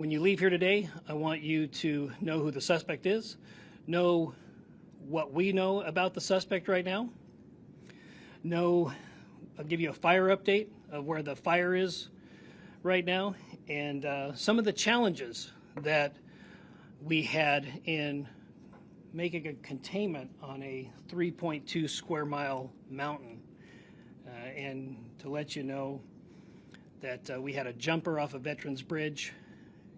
When you leave here today, I want you to know who the suspect is, know what we know about the suspect right now, I'll give you a fire update of where the fire is right now, and some of the challenges that we had in making a containment on a 3.2 square mile mountain, and to let you know that we had a jumper off of Veterans Bridge,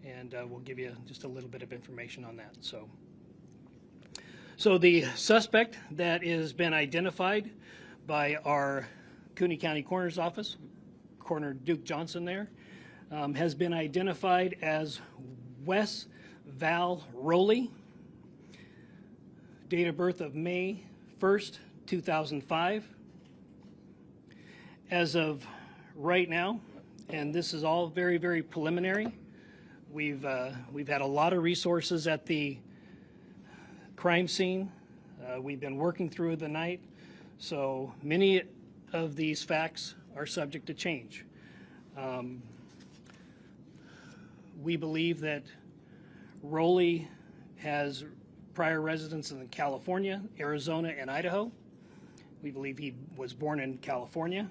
and we'll give you just a little bit of information on that. So the suspect that has been identified by our Kootenai County Coroner's Office, Coroner Duke Johnson there, has been identified as Wess Rowley, date of birth of May 1st, 2005. As of right now, and this is all very, very preliminary, we've had a lot of resources at the crime scene. We've been working through the night, so many of these facts are subject to change. We believe that Roley has prior residence in California, Arizona, and Idaho. We believe he was born in California.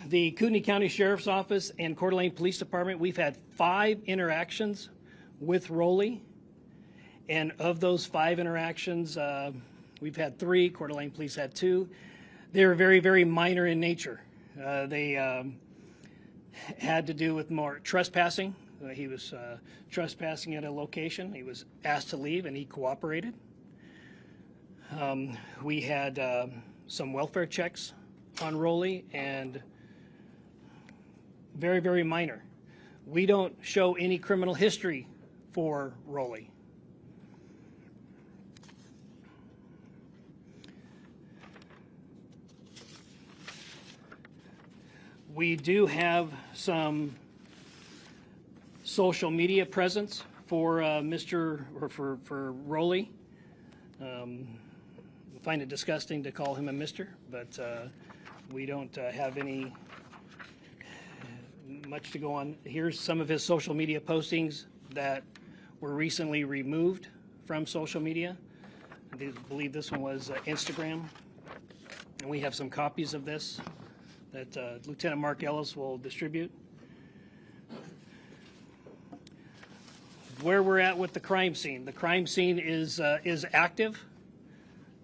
The Kootenai County Sheriff's Office and Coeur d'Alene Police Department, we've had 5 interactions with Roley, and of those 5 interactions, we've had 3, Coeur d'Alene Police had 2. They were very, very minor in nature. They had to do with more trespassing. He was trespassing at a location. He was asked to leave, and he cooperated. We had some welfare checks on Roley, and very, very minor. We don't show any criminal history for Roley. We do have some social media presence for for Roley. I find it disgusting to call him a Mr., but we don't have any much to go on. Here's some of his social media postings that were recently removed from social media. I believe this one was Instagram, and we have some copies of this that Lieutenant Mark Ellis will distribute. Where we're at with the crime scene. The crime scene is active.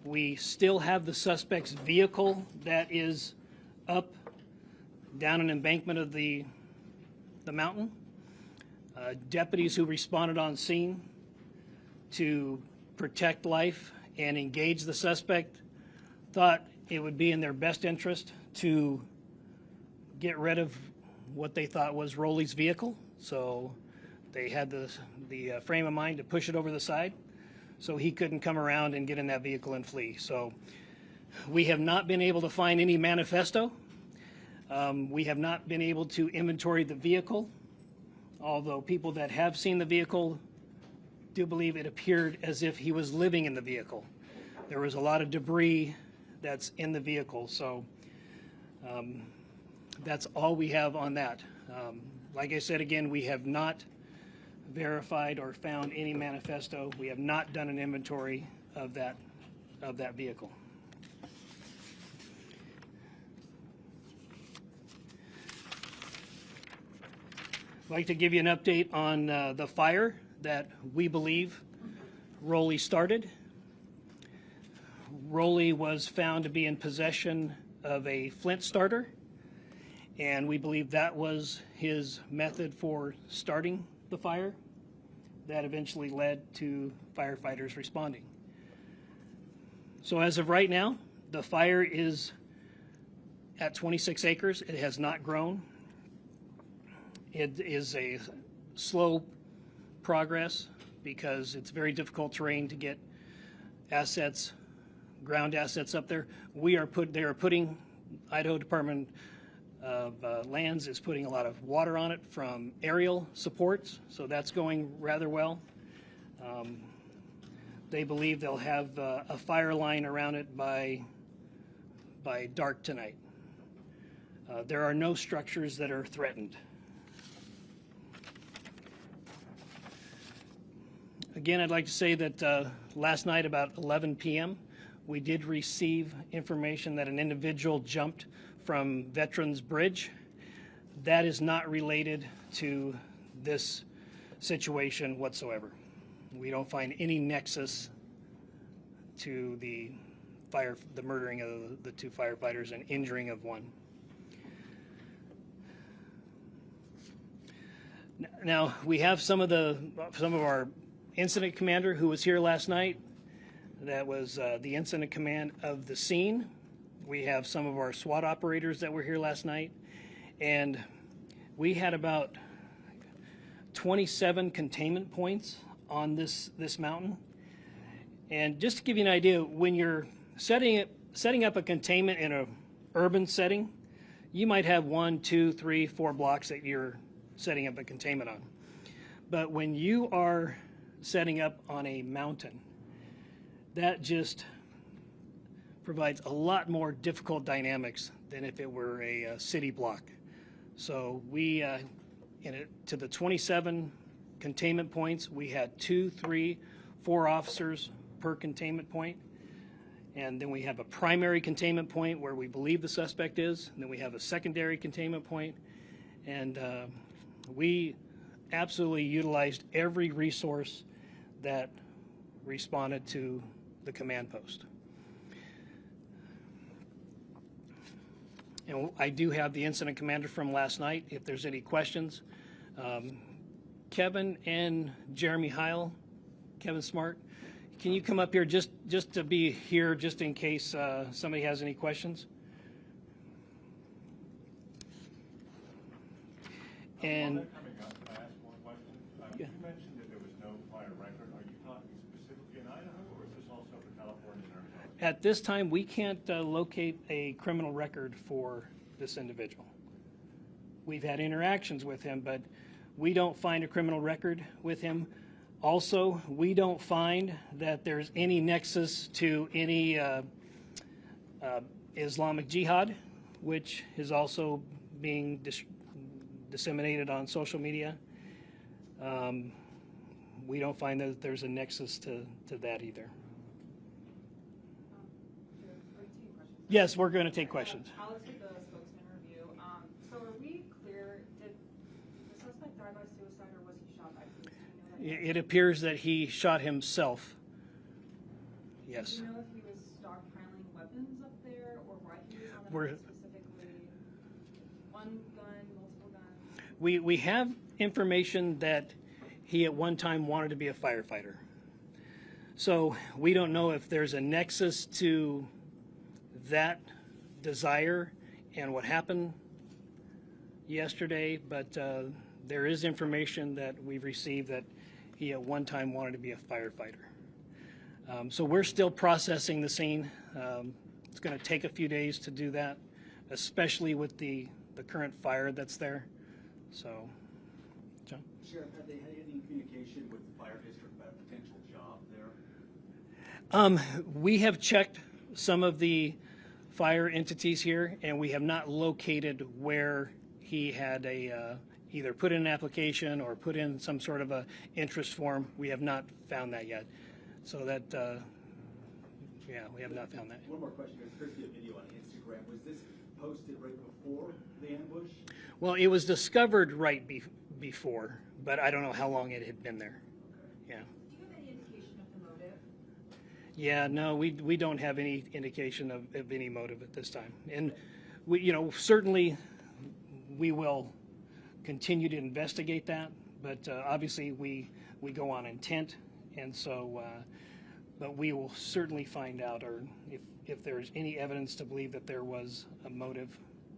We still have the suspect's vehicle that is up down an embankment of the mountain. Deputies who responded on scene to protect life and engage the suspect thought it would be in their best interest to get rid of what they thought was Roley's vehicle. So they had the frame of mind to push it over the side so he couldn't come around and get in that vehicle and flee. So we have not been able to find any manifesto. We have not been able to inventory the vehicle, although people that have seen the vehicle do believe it appeared as if he was living in the vehicle. There was a lot of debris that's in the vehicle, so that's all we have on that. Like I said again, we have not verified or found any manifesto. We have not done an inventory of that vehicle. I'd like to give you an update on the fire that we believe Roley started. Roley was found to be in possession of a flint starter, and we believe that was his method for starting the fire. That eventually led to firefighters responding. So as of right now, the fire is at 26 acres. It has not grown. It is a slow progress because it's very difficult terrain to get assets, ground assets up there. They are putting, Idaho Department of Lands is putting a lot of water on it from aerial supports, so that's going rather well. They believe they'll have a fire line around it by dark tonight. There are no structures that are threatened. Again, I'd like to say that last night about 11 p.m., we did receive information that an individual jumped from Veterans Bridge. That is not related to this situation whatsoever. We don't find any nexus to the murdering of the 2 firefighters and injuring of 1. Now, we have some of our incident commander who was here last night. That was the incident command of the scene. We have some of our SWAT operators that were here last night, and we had about 27 containment points on this mountain. And just to give you an idea, when you're setting up a containment in an urban setting, you might have 1, 2, 3, 4 blocks that you're setting up a containment on. But when you are setting up on a mountain, that just provides a lot more difficult dynamics than if it were a city block. So we, to the 27 containment points, we had 2, 3, 4 officers per containment point. And then we have a primary containment point where we believe the suspect is. And then we have a secondary containment point. And we absolutely utilized every resource that responded to the command post. And I do have the incident commander from last night if there's any questions. Kevin and Jeremy Heil, Kevin Smart, can you come up here just to be here just in case somebody has any questions? And coming up, can I ask one question? Yeah. You mentioned that there was no fire record. Are you talking specifically in Idaho, or is this also for California and Arizona? at this time, we can't locate a criminal record for this individual. We've had interactions with him, but we don't find a criminal record with him. Also, we don't find that there's any nexus to any Islamic Jihad, which is also being disseminated on social media. We don't find that there's a nexus to that either. Yes, we're going to take questions. Alex with the spokesman review. So are we clear, did the suspect die by suicide or was he shot by police? Do you know that? It appears that he shot himself. Yes. Do you know if he was stockpiling weapons up there or why he was on the We're- mountain specifically? One gun, multiple guns? We have information that he at one time wanted to be a firefighter. So we don't know if there's a nexus to that desire and what happened yesterday, but there is information that we've received that he at one time wanted to be a firefighter. So we're still processing the scene. It's going to take a few days to do that, especially with the current fire that's there. So, John? Sheriff, have they had any communication with the fire district about a potential job there? We have checked some of the fire entities here, and we have not located where he had either put in an application or put in some sort of a interest form. We have not found that yet. So that, yeah, we have not found that. One more question. There's supposed to be a video on Instagram. Was this posted right before the ambush? Well, it was discovered right before, but I don't know how long it had been there. Yeah. Do you have any indication of the motive? Yeah, no, we don't have any indication of any motive at this time. And we, certainly we will continue to investigate that, but obviously we go on intent, and so, but we will certainly find out, or if there's any evidence to believe that there was a motive,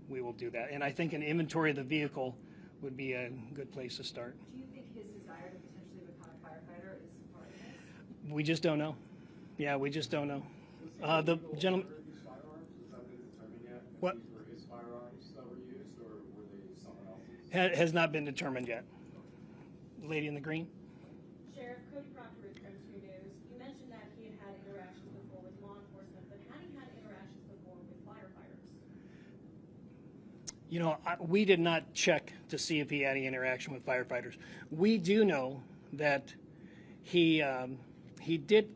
we will do that. And I think an inventory of the vehicle would be a good place to start. Do you think his desire to potentially become a firefighter is part of this? We just don't know. Yeah, we just don't know. The gentleman. What? These were his firearms that were used, or were they someone else's? Has not been determined yet. Lady in the green. Sheriff Cody Proctor with Country News. You mentioned that he had had interactions before with law enforcement, but had he had interactions before with firefighters? We did not check to see if he had any interaction with firefighters. We do know that he did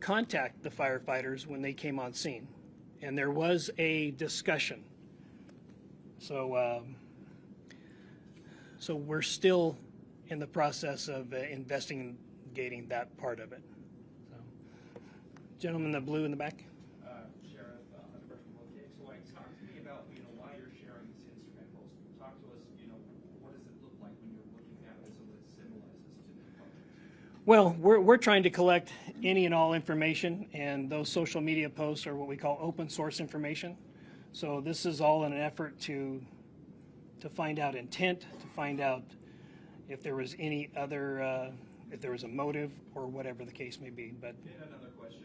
contact the firefighters when they came on scene, and there was a discussion. So, so we're still in the process of investigating that part of it. So, gentleman in the blue in the back. Sheriff, okay, so talk to me about, why you're sharing these instrumentals. Talk to us, what does it look like when you're looking at it so that it symbolizes to the public? Well, we're trying to collect any and all information, and those social media posts are what we call open source information. So this is all in an effort to find out intent, to find out if there was any other, if there was a motive or whatever the case may be. But And another question,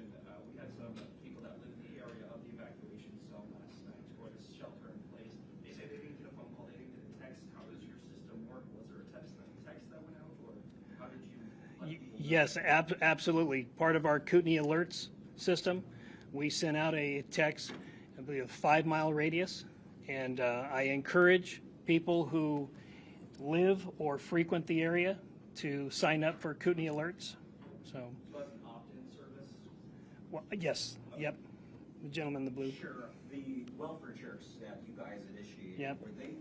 we had some people that live in the area of the evacuation zone last night for this shelter in place. They say they didn't get a phone call, they didn't get a text. How does your system work? Was there a text that went out, or how did you let people know? yes, absolutely. Part of our Kootenai alerts system, we sent out a text, I believe, a 5-mile radius, and I encourage people who live or frequent the area to sign up for Kootenai alerts. So, So that's an opt-in service? well, yes, yep. The gentleman in the blue. Sure. The welfare checks that you guys initiated, Yep. were they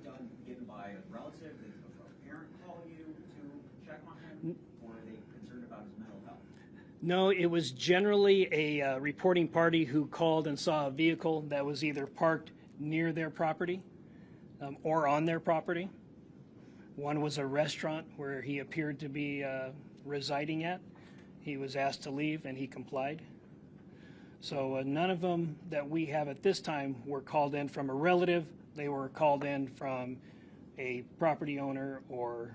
given by a relative? Did a parent call you to check on him? Or are they concerned about his mental health? No, it was generally a reporting party who called and saw a vehicle that was either parked near their property or on their property. One was a restaurant where he appeared to be residing at. He was asked to leave and he complied. So none of them that we have at this time were called in from a relative. They were called in from a property owner or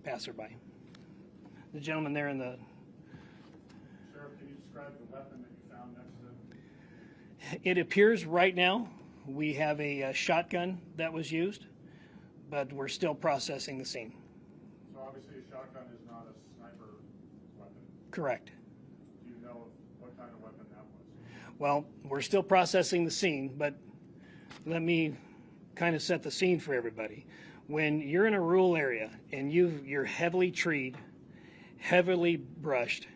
passerby. The gentleman there in the Sheriff, can you describe the weapon that you found next to him? It appears right now we have a shotgun that was used, but we're still processing the scene. So obviously a shotgun is not a sniper weapon. Correct. Do you know what kind of weapon that was? Well, we're still processing the scene, but let me kind of set the scene for everybody. When you're in a rural area and you're heavily treed, heavily brushed,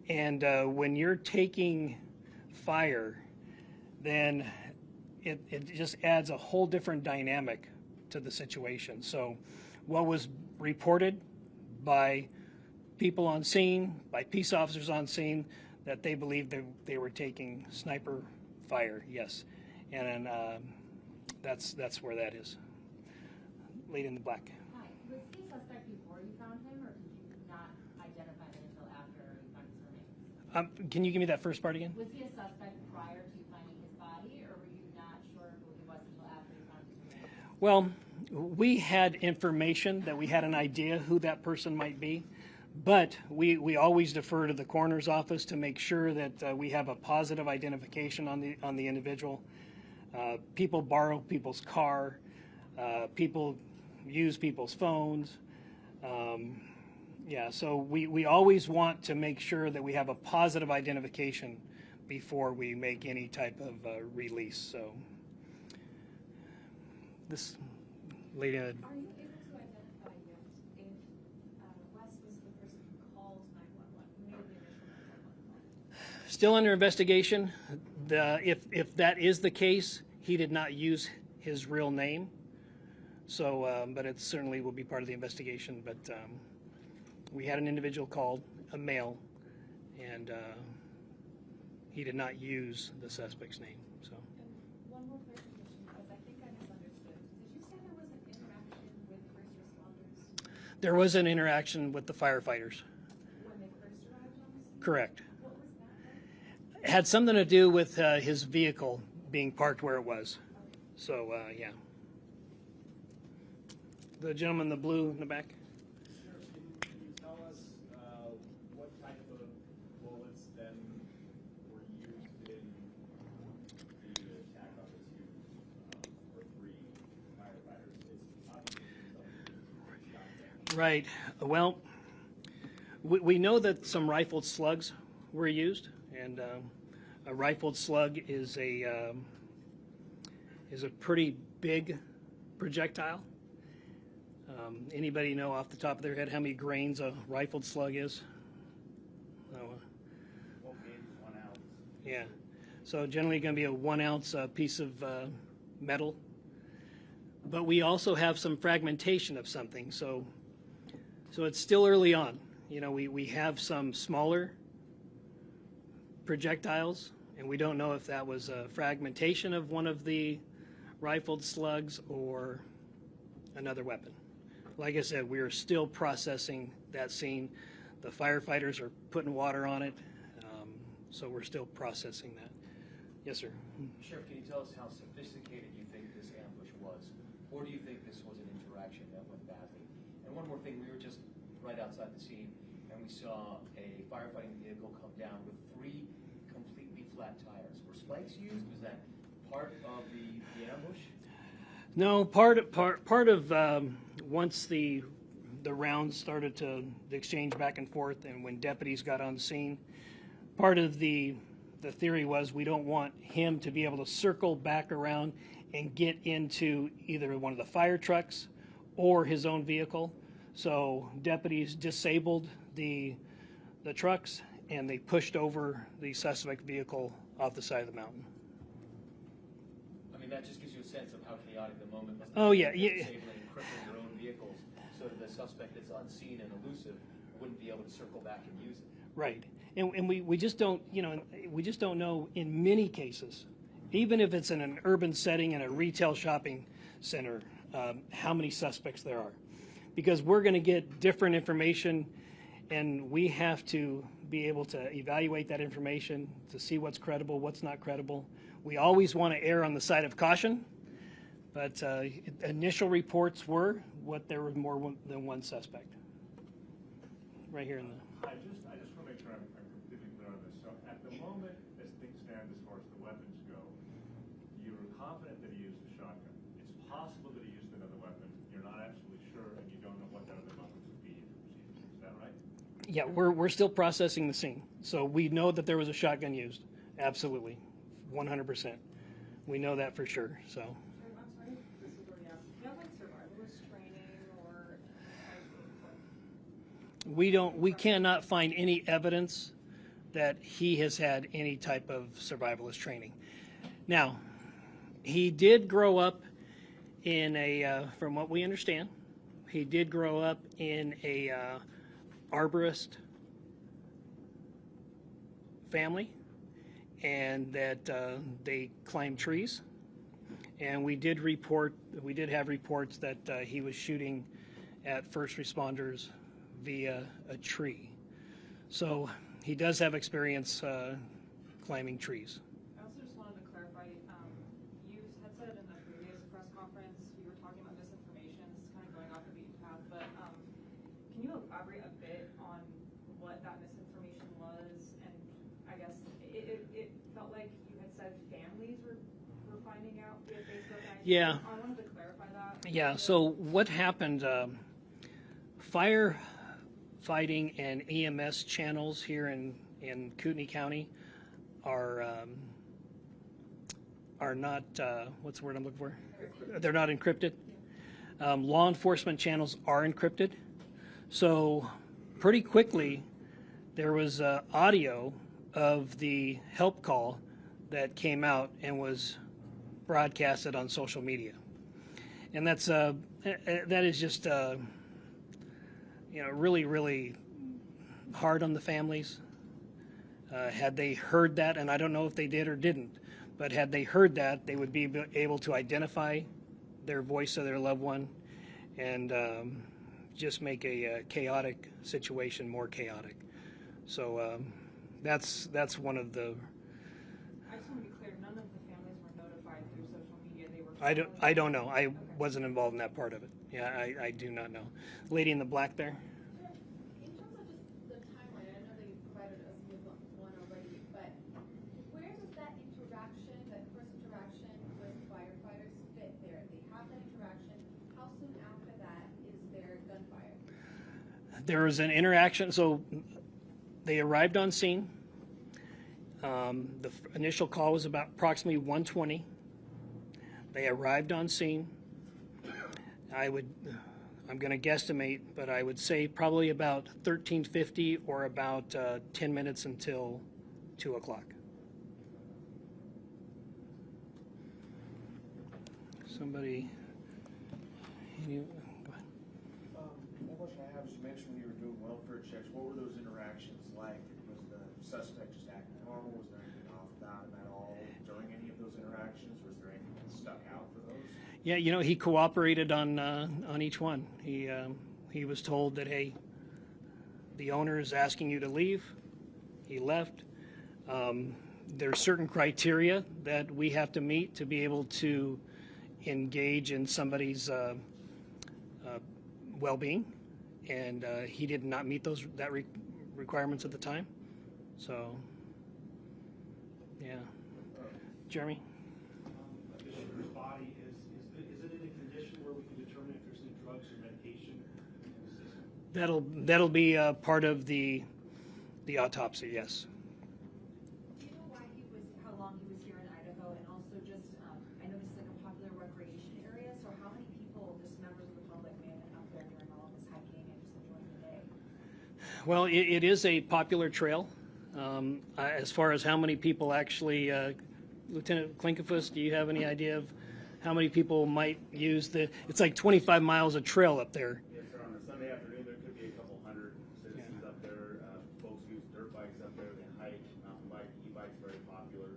and when you're taking fire, then it just adds a whole different dynamic to the situation. So what was reported by people on scene, by peace officers on scene, that they believed they were taking sniper fire, yes. And that's where that is. Lady in the black. Hi, was he a suspect before you found him, or did you not identify him until after you found his remains? Can you give me that first part again? Was he a suspect prior to you finding his body, or were you not sure who he was until after you found his remains? Well, we had information that we had an idea who that person might be, but we always defer to the coroner's office to make sure that we have a positive identification on the individual. People borrow people's car, people use people's phones. Yeah, so we always want to make sure that we have a positive identification before we make any type of release. So this lady. Are you able to identify yet if Wess was the person who called 911, who made the initial 911 call? Still under investigation. If that is the case, he did not use his real name. So, but it certainly will be part of the investigation. But we had an individual called, a male, and he did not use the suspect's name. So. And one more clarification, because I think I misunderstood. Did you say there was an interaction with first responders There was an interaction with the firefighters. when they first arrived on the scene? Correct. What was that? It had something to do with his vehicle being parked where it was. So, yeah. The gentleman in the blue in the back. Sheriff, can you tell us what type of bullets then were used in the attack on this youth or 3 firefighters? It's obviously something shot down. Right. Well, we know that some rifled slugs were used, and a rifled slug is a pretty big projectile. Anybody know off the top of their head how many grains a rifled slug is? What gauge is 1 ounce? Yeah. So generally going to be a 1 ounce piece of metal. But we also have some fragmentation of something. So it's still early on. You know, we have some smaller projectiles, and we don't know if that was a fragmentation of one of the rifled slugs or another weapon. Like I said, we are still processing that scene. The firefighters are putting water on it, so we're still processing that. Yes, sir. Sheriff, can you tell us how sophisticated you think this ambush was? Or do you think this was an interaction that went badly? And one more thing, we were just right outside the scene, and we saw a firefighting vehicle come down with 3 completely flat tires. Were spikes used? Was that part of the ambush? No, part of once the rounds started to exchange back and forth, and when deputies got on the scene, part of the theory was we don't want him to be able to circle back around and get into either one of the fire trucks or his own vehicle. So deputies disabled the trucks, and they pushed over the suspect vehicle off the side of the mountain. I mean, that just gives you a sense of how chaotic the moment must be. Oh, yeah. Disabling and crippling your own vehicles so that the suspect that's unseen and elusive wouldn't be able to circle back and use it. Right. And we just don't, you know, we just don't know in many cases, even if it's in an urban setting in a retail shopping center, how many suspects there are. Because we're going to get different information, and we have to be able to evaluate that information to see what's credible, what's not credible. We always want to err on the side of caution, but initial reports were there was more than one suspect. Right here in the... I just want to make sure I'm completely clear on this. So at the moment, as things stand as far as the weapons go, you're confident that he used a shotgun. It's possible that he used another weapon. You're not absolutely sure, and you don't know what that other weapon would be. Is that right? Yeah, we're still processing the scene. So we know that there was a shotgun used. Absolutely. 100%. We know that for sure. So. I'm sorry, this is what we asked. Do you have like survivalist training or We cannot find any evidence that he has had any type of survivalist training. Now, he did grow up in from what we understand, he did grow up in a arborist family, and that they climb trees. And we did have reports that he was shooting at first responders via a tree. So he does have experience climbing trees. I also just wanted to clarify, you had said in the previous press conference, you were talking about misinformation. This is kind of going off the beaten path, but can you elaborate a bit on what that misinformation was? And I guess it felt like you had said families were finding out via Facebook. Yeah. I wanted to clarify that. Yeah, so what happened, firefighting and EMS channels here in Kootenai County are not, what's the word I'm looking for? They're not encrypted. Law enforcement channels are encrypted. So pretty quickly, there was audio of the help call that came out and was broadcasted on social media. And that is just, really, really hard on the families. Had they heard that, and I don't know if they did or didn't, but had they heard that, they would be able to identify their voice of their loved one and just make a chaotic situation more chaotic. So that's one of the... I just want to be clear, none of the families were notified through social media. They were... I don't know. I wasn't involved in that part of it. Yeah, I do not know. Lady in the black there. In terms of just the timeline, I know that you provided us with one already, but where does that interaction, that first interaction with firefighters fit there? They have that interaction. How soon after that is there gunfire? There was an interaction. So they arrived on scene. The initial call was about approximately 1:20. They arrived on scene. I I'm going to guesstimate, but I would say probably about 13:50 or about 10 minutes until 2 o'clock. Somebody, go ahead. One question I have is, you mentioned when you were doing welfare checks, what were those interactions like? Was the suspect just acting normal? Was there anything off about him at all during any of those interactions? Was there anything that stuck out for those? Yeah, he cooperated on each one. He was told that, hey, the owner is asking you to leave. He left. There's certain criteria that we have to meet to be able to engage in somebody's well-being, and he did not meet those requirements at the time. So, yeah, Jeremy. The shooter's body is it in a condition where we can determine if there's any drugs or medication in the system? That'll be part of the autopsy. Yes. Do you know how long he was here in Idaho, and also just, I know this is like a popular recreation area, so how many people, just members of the public, may have been up there during all of this hiking and just enjoying the day? Well, it is a popular trail. As far as how many people actually, Lieutenant Klinkefus, do you have any idea of how many people might use it's like 25 miles of trail up there. Yes, sir. On a Sunday afternoon, there could be a couple hundred citizens up there. Folks use dirt bikes up there. They hike, mountain bike, e-bikes, very popular.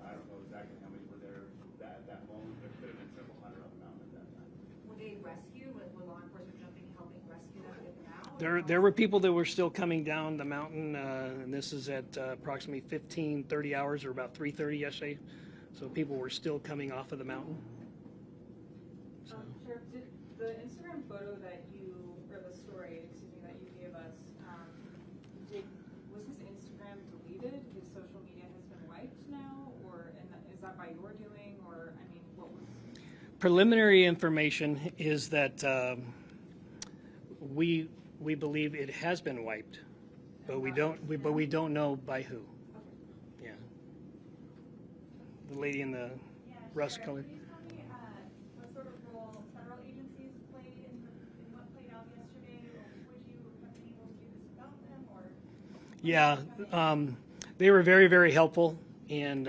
I don't know exactly how many were there at that moment, but there could have been several hundred on the mountain at that time. Were they rescued? Were law enforcement jumping, helping rescue them, get them out? There were people that were still coming down the mountain, and this is at approximately 30 hours, or about 3:30 yesterday. So people were still coming off of the mountain. Sheriff, did the Instagram photo that or the story, that you gave us, was his Instagram deleted? His social media has been wiped now, is that by your doing, or, I mean, what was? Preliminary information is that we believe it has been wiped, but we don't know by who. Yeah. The lady in the rust color. Can you tell me what sort of role federal agencies played in what played out yesterday? Or would you have been able to do this without them? Or Yeah, they were very, very helpful in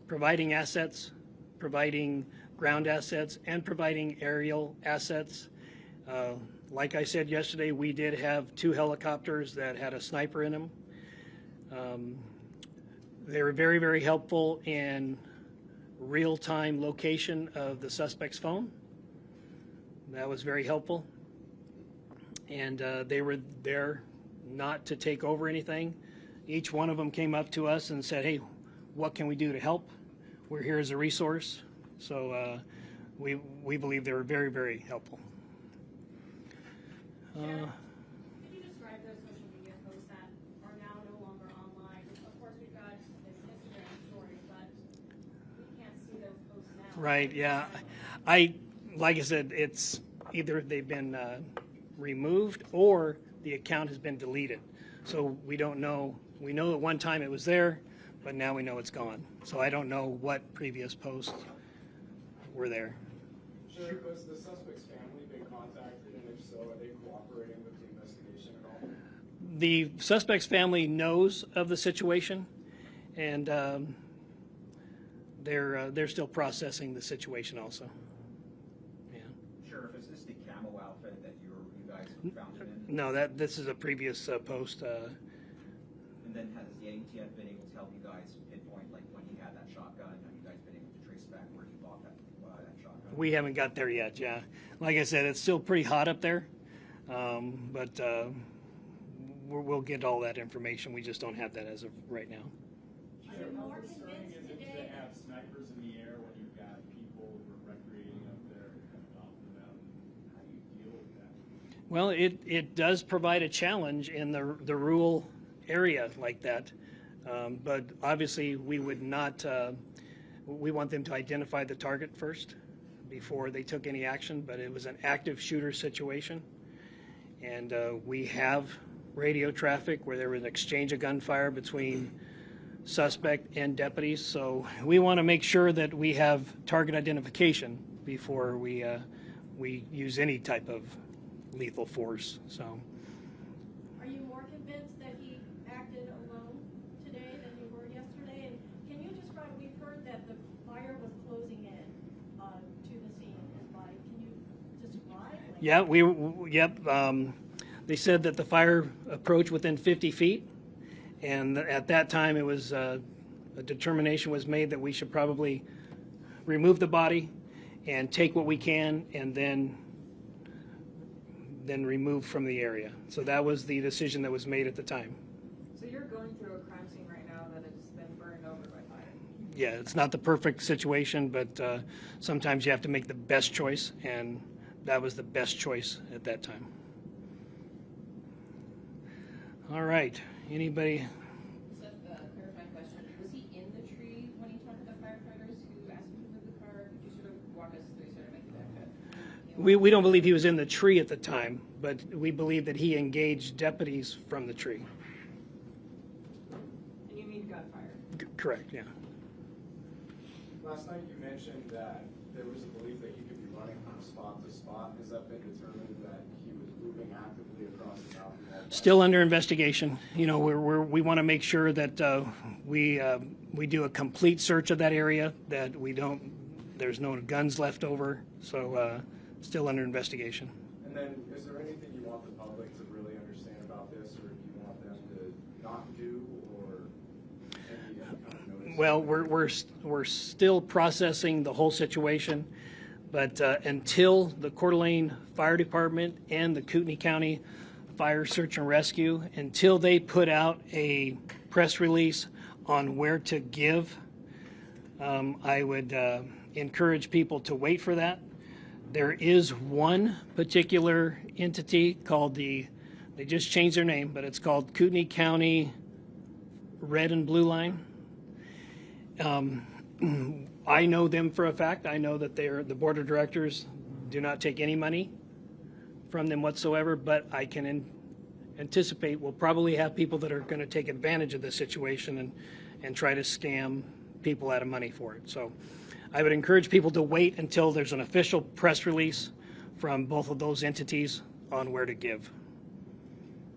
providing assets, providing ground assets, and providing aerial assets. Like I said yesterday, we did have 2 helicopters that had a sniper in them. They were very, very helpful in real-time location of the suspect's phone. That was very helpful. And they were there not to take over anything. Each one of them came up to us and said, hey, what can we do to help? We're here as a resource. So we believe they were very, very helpful. could you describe those social media posts that are now no longer online? Of course, we've got this Instagram story, but we can't see those posts now. Right, yeah. Like I said, it's either they've been removed or the account has been deleted. So we don't know. We know at one time it was there, but now we know it's gone. So I don't know what previous posts were there. Sure, has the suspect's family been contacted, and if so, are they cooperating with the investigation at all? The suspect's family knows of the situation, and they're still processing the situation also. Yeah. Sheriff, is this the camo outfit that you guys found him in? No, this is a previous post. And then has the ATF been able to help you guys pinpoint, like, when he had that shotgun? Have you guys been able to trace back where he bought that shotgun? We haven't got there yet, yeah. Like I said, it's still pretty hot up there, but we'll get all that information. We just don't have that as of right now. Sure. How concerning is it to have snipers in the air when you've got people recreating up there coming off the mountain? How do you deal with that? Well, it does provide a challenge in the rural area like that, but obviously we would not. We want them to identify the target first before they took any action. But it was an active shooter situation, and we have radio traffic where there was an exchange of gunfire between suspect and deputies. So we want to make sure that we have target identification before we use any type of lethal force. So. Are you more convinced that he acted alone today than you were yesterday? And can you describe, we've heard that the fire was closing in to the scene. Can you describe? Yeah, they said that the fire approached within 50 feet. And at that time, it was a determination was made that we should probably remove the body and take what we can, and then remove from the area. So that was the decision that was made at the time. So you're going through a crime scene right now that has been burned over by fire? Yeah, it's not the perfect situation, but sometimes you have to make the best choice, and that was the best choice at that time. All right, anybody? Just a clarifying question. Was he in the tree when he talked to the firefighters who asked him to move the car? Could you sort of walk us through, sort of make that cut? We don't believe he was in the tree at the time, but we believe that he engaged deputies from the tree. And you mean gunfire? Correct, yeah. Last night you mentioned that there was a belief that he could be running from spot to spot. Has that been determined that he was moving actively across the mountain? Still under investigation. You know, we want to make sure that we do a complete search of that area, that there's no guns left over. So still under investigation. And then, is there anything you want the public to really understand about this, or do you want them to not do, or any kind of notice? Well, we're still processing the whole situation, but until the Coeur d'Alene Fire Department and the Kootenai County Fire Search and Rescue, until they put out a press release on where to give, I would encourage people to wait for that. There is one particular entity called they just changed their name, but it's called Kootenai County Red and Blue Line. I know them for a fact. I know that the board of directors do not take any money from them whatsoever, but I can anticipate we'll probably have people that are going to take advantage of this situation and try to scam people out of money for it. So I would encourage people to wait until there's an official press release from both of those entities on where to give.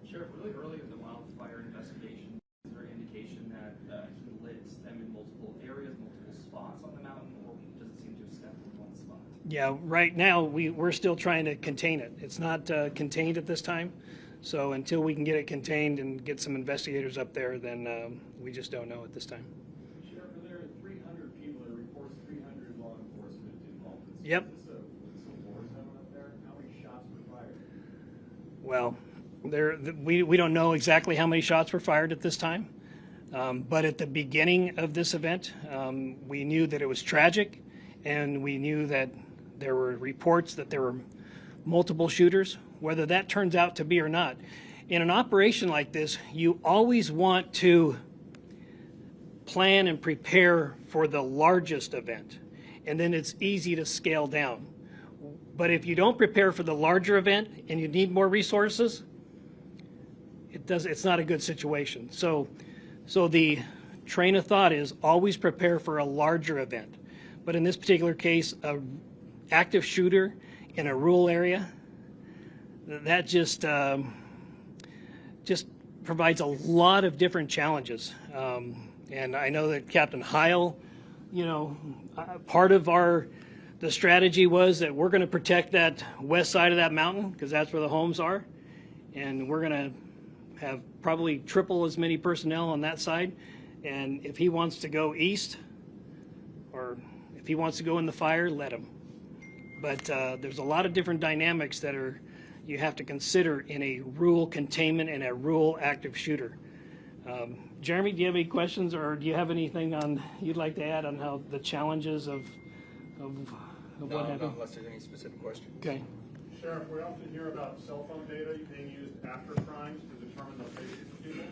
Sheriff, really early in the wildfire investigation, is there indication that he lit them in multiple areas, multiple spots on the mountain, or does it seem to have stepped in one spot? Yeah, right now we're still trying to contain it. It's not contained at this time. So until we can get it contained and get some investigators up there, then we just don't know at this time. Sheriff, there are 300 people that reports 300 law enforcement involved in this. Yep. Is this a war zone up there? How many shots were fired? Well, we don't know exactly how many shots were fired at this time, but at the beginning of this event, we knew that it was tragic, and we knew that there were reports that there were multiple shooters. Whether that turns out to be or not, in an operation like this, you always want to plan and prepare for the largest event, and then it's easy to scale down. But if you don't prepare for the larger event and you need more resources, it's not a good situation. So the train of thought is always prepare for a larger event. But in this particular case, an active shooter in a rural area, that just provides a lot of different challenges. And I know that Captain Heil, part of the strategy was that we're going to protect that west side of that mountain because that's where the homes are. And we're going to have probably triple as many personnel on that side. And if he wants to go east, or if he wants to go in the fire, let him. But there's a lot of different dynamics that you have to consider in a rural containment and a rural active shooter. Jeremy, do you have any questions, or do you have anything you'd like to add on how the challenges of what happened? No, unless there's any specific questions. Okay. Sheriff, we often hear about cell phone data being used after crimes to determine locations of people.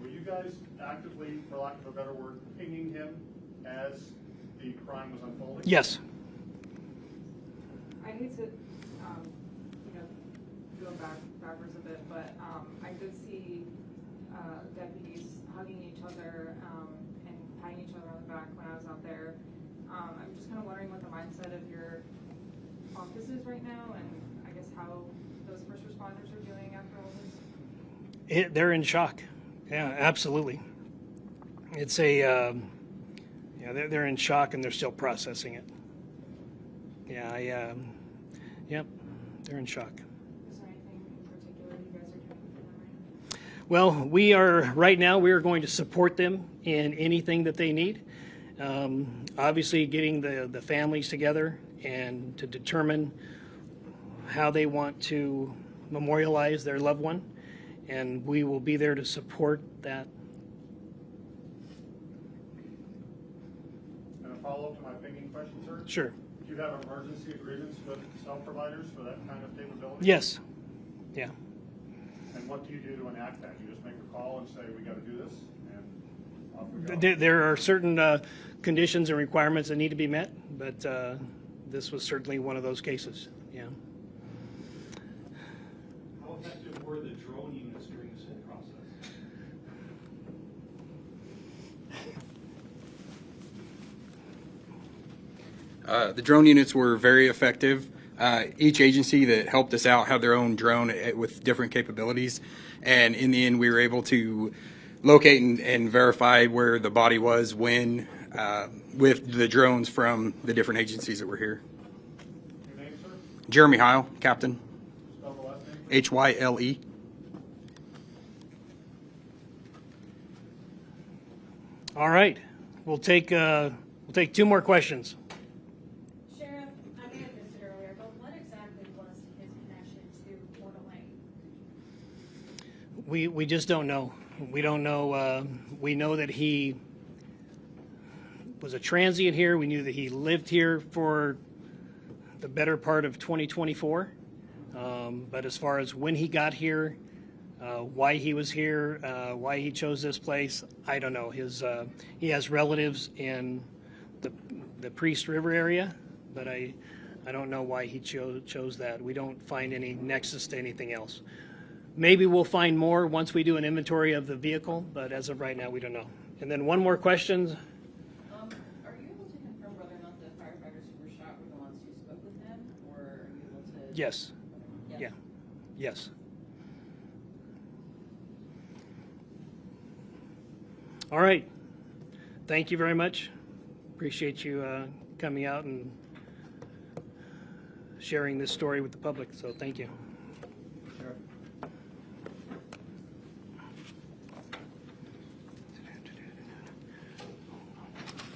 Were you guys actively, for lack of a better word, pinging him as the crime was unfolding? Yes. I hate to, go backwards a bit, but I did see deputies hugging each other and patting each other on the back when I was out there. I'm just kind of wondering what the mindset of your office is right now, and I guess how those those first responders are doing after all this? They're in shock. Yeah, absolutely. It's a, yeah, they're in shock and they're still processing it. Yeah, yep, they're in shock. Is there anything in particular you guys are doing for them right now? Well, right now we are going to support them in anything that they need. Obviously getting the families together and to determine how they want to memorialize their loved one, and we will be there to support that. And a follow-up to my thinking question, sir? Sure. Do you have emergency agreements with cell providers for that kind of capability? Yes. Yeah. And what do you do to enact that? You just make a call and say, we got to do this, and off we go? There are certain conditions and requirements that need to be met, but this was certainly one of those cases. Yeah. How effective were the drone units during this whole process? The drone units were very effective. Each agency that helped us out had their own drone with different capabilities, and in the end we were able to locate and verify where the body was when with the drones from the different agencies that were here. Your name, sir? Jeremy Heil, Captain. Spell the last name? H-Y-L-E. All right. We'll take 2 more questions. Sheriff, I may have missed it earlier, but what exactly was his connection to Kootenai? We just don't know. We don't know. We know that he was a transient here. We knew that he lived here for the better part of 2024. But as far as when he got here, why he was here, why he chose this place, I don't know. He has relatives in the Priest River area, but I don't know why he chose that. We don't find any nexus to anything else. Maybe we'll find more once we do an inventory of the vehicle, but as of right now, we don't know. And then one more question. Are you able to confirm whether or not the firefighters who were shot were the ones who spoke with them, or are you able to? Yes. Yes. Yeah. Yes. All right. Thank you very much. Appreciate you coming out and sharing this story with the public. So thank you.